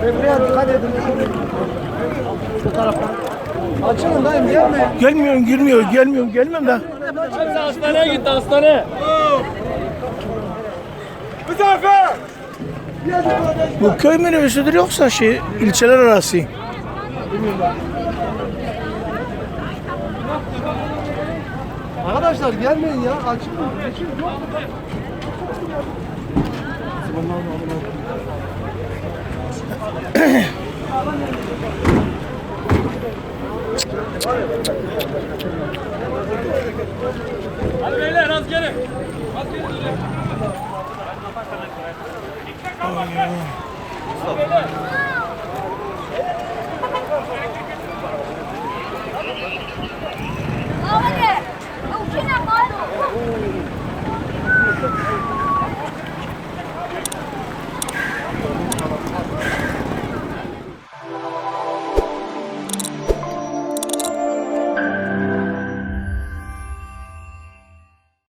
Buraya dikkat edin. Bu tarafa. Açılın dayım gelme. Gelmiyorum, gelmiyorum da. Hepsi hastaneye gitti, hastane. Müzaffer! Bu köy minibüsüdür yoksa şey ilçeler arası. Arkadaşlar gelmeyin ya. Açılın. Geçin. Yok. Hadi beyler az gelin. Az gelin. 아버지, 웃기는 거야.